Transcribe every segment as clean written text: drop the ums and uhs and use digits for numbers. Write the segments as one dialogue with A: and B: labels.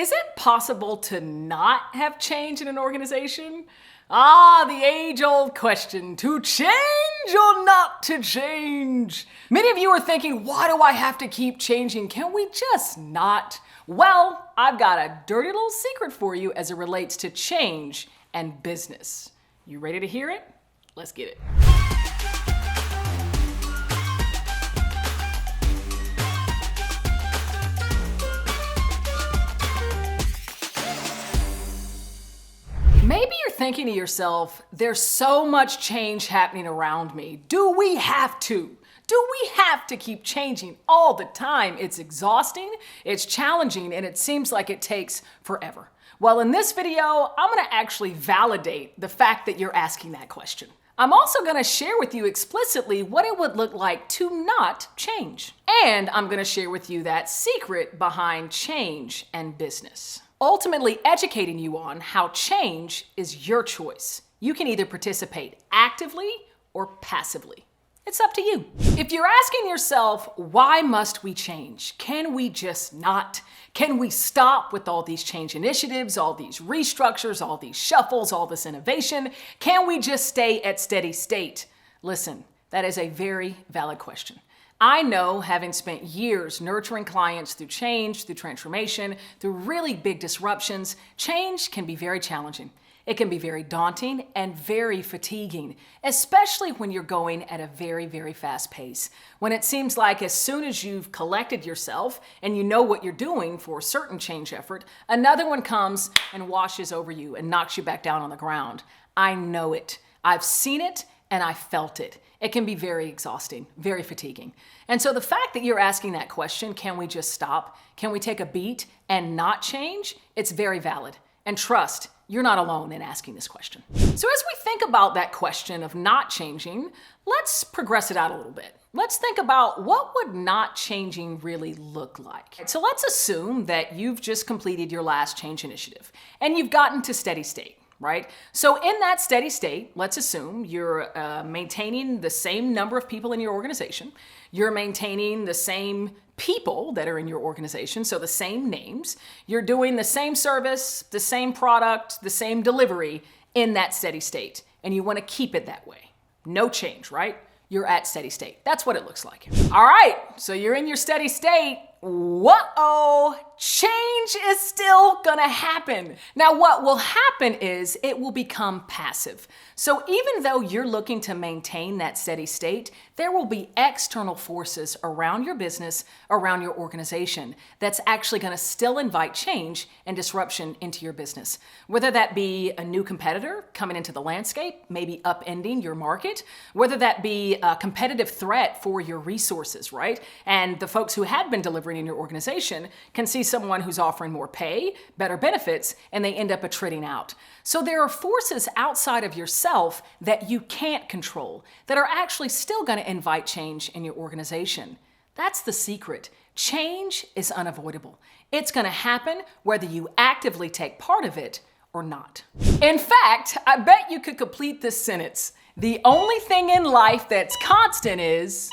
A: Is it possible to not have change in an organization? Ah, the age-old question, to change or not to change? Many of you are thinking, why do I have to keep changing? Can we just not? Well, I've got a dirty little secret for you as it relates to change and business. You ready to hear it? Let's get it. Maybe you're thinking to yourself, there's so much change happening around me. Do we have to? Do we have to keep changing all the time? It's exhausting, it's challenging, and it seems like it takes forever. Well, in this video, I'm gonna actually validate the fact that you're asking that question. I'm also gonna share with you explicitly what it would look like to not change. And I'm gonna share with you that secret behind change and business. Ultimately educating you on how change is your choice. You can either participate actively or passively. It's up to you. If you're asking yourself, why must we change? Can we just not? Can we stop with all these change initiatives, all these restructures, all these shuffles, all this innovation? Can we just stay at steady state? Listen, that is a very valid question. I know, having spent years nurturing clients through change, through transformation, through really big disruptions, change can be very challenging. It can be very daunting and very fatiguing, especially when you're going at a very, very fast pace. When it seems like as soon as you've collected yourself and you know what you're doing for a certain change effort, another one comes and washes over you and knocks you back down on the ground. I know it. I've seen it and I felt it. It can be very exhausting, very fatiguing. And so the fact that you're asking that question, can we just stop? Can we take a beat and not change? It's very valid. And trust, you're not alone in asking this question. So as we think about that question of not changing, let's progress it out a little bit. Let's think about what would not changing really look like. So let's assume that you've just completed your last change initiative and you've gotten to steady state. Right? So in that steady state, let's assume you're maintaining the same number of people in your organization. You're maintaining the same people that are in your organization, so the same names. You're doing the same service, the same product, the same delivery in that steady state. And you want to keep it that way. No change, right? You're at steady state. That's what it looks like. All right, so you're in your steady state. Whoa, change is still gonna happen. Now, what will happen is it will become passive. So even though you're looking to maintain that steady state, there will be external forces around your business, around your organization, that's actually gonna still invite change and disruption into your business. Whether that be a new competitor coming into the landscape, maybe upending your market, whether that be a competitive threat for your resources, right? And the folks who had been delivering in your organization can see someone who's offering more pay, better benefits, and they end up attriting out. So there are forces outside of yourself that you can't control that are actually still going to invite change in your organization. That's the secret. Change is unavoidable. It's going to happen whether you actively take part of it or not. In fact, I bet you could complete this sentence. The only thing in life that's constant is...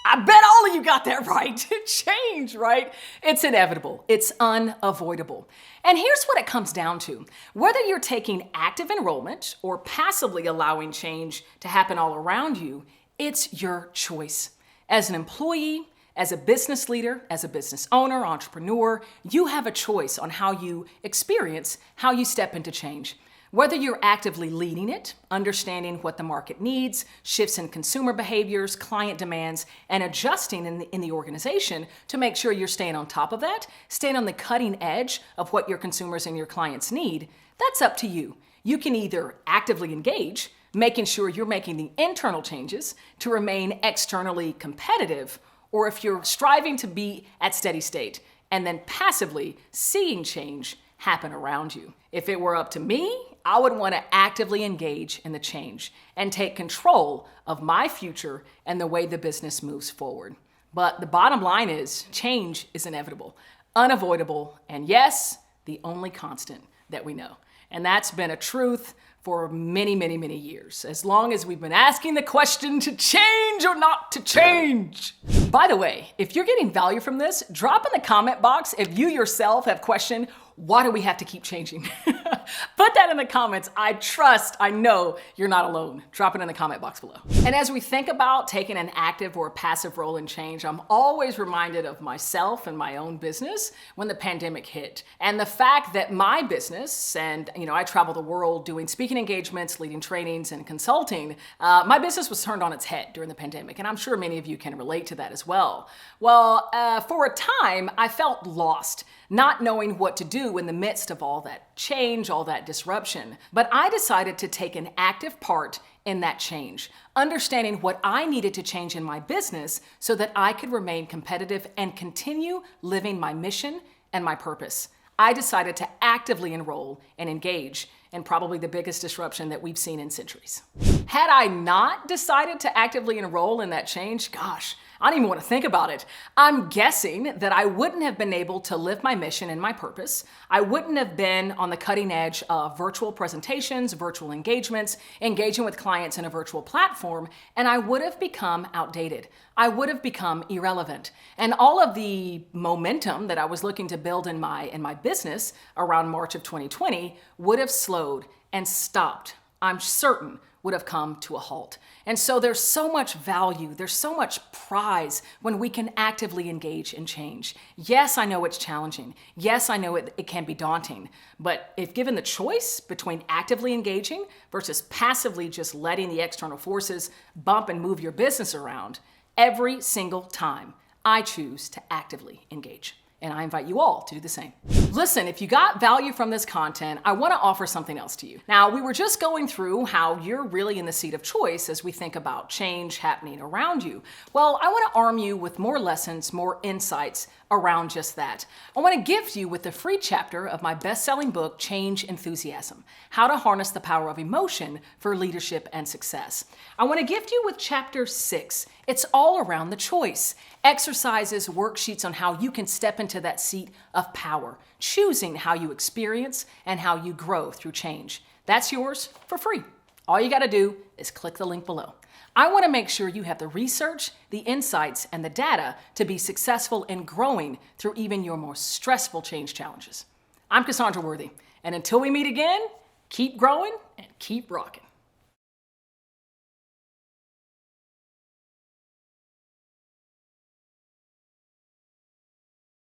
A: I bet all of you got that right. Change, right? It's inevitable. It's unavoidable. And here's what it comes down to. Whether you're taking active enrollment or passively allowing change to happen all around you, it's your choice. As an employee, as a business leader, as a business owner, entrepreneur, you have a choice on how you experience, how you step into change. Whether you're actively leading it, understanding what the market needs, shifts in consumer behaviors, client demands, and adjusting in the organization to make sure you're staying on top of that, staying on the cutting edge of what your consumers and your clients need, that's up to you. You can either actively engage, making sure you're making the internal changes to remain externally competitive, or if you're striving to be at steady state and then passively seeing change happen around you. If it were up to me, I would want to actively engage in the change and take control of my future and the way the business moves forward. But the bottom line is change is inevitable, unavoidable, and yes, the only constant that we know. And that's been a truth for many, many, many years, as long as we've been asking the question to change or not to change. By the way, if you're getting value from this, drop in the comment box if you yourself have questioned, why do we have to keep changing? Put that in the comments. I know you're not alone. Drop it in the comment box below. And as we think about taking an active or passive role in change, I'm always reminded of myself and my own business when the pandemic hit. And the fact that my business, and I travel the world doing speaking engagements, leading trainings, and consulting, my business was turned on its head during the pandemic. And I'm sure many of you can relate to that as well. Well, for a time, I felt lost, not knowing what to do in the midst of all that change, all that disruption. But I decided to take an active part in that change, understanding what I needed to change in my business so that I could remain competitive and continue living my mission and my purpose. I decided to actively enroll and engage in probably the biggest disruption that we've seen in centuries. Had I not decided to actively enroll in that change, gosh, I don't even want to think about it. I'm guessing that I wouldn't have been able to live my mission and my purpose. I wouldn't have been on the cutting edge of virtual presentations, virtual engagements, engaging with clients in a virtual platform, and I would have become outdated. I would have become irrelevant. And all of the momentum that I was looking to build in my business around March of 2020 would have slowed and stopped. I'm certain would have come to a halt. And so there's so much value, there's so much prize when we can actively engage in change. Yes, I know it's challenging. Yes, I know it can be daunting. But if given the choice between actively engaging versus passively just letting the external forces bump and move your business around, every single time I choose to actively engage. And I invite you all to do the same. Listen, if you got value from this content, I want to offer something else to you. Now, we were just going through how you're really in the seat of choice as we think about change happening around you. Well, I want to arm you with more lessons, more insights around just that. I want to gift you with the free chapter of my best-selling book, Change Enthusiasm: How to Harness the Power of Emotion for Leadership and Success. I want to gift you with chapter 6. It's all around the choice. Exercises, worksheets on how you can step into that seat of power, choosing how you experience and how you grow through change. That's yours for free. All you got to do is click the link below. I want to make sure you have the research, the insights, and the data to be successful in growing through even your most stressful change challenges. I'm Cassandra Worthy, and until we meet again, keep growing and keep rocking.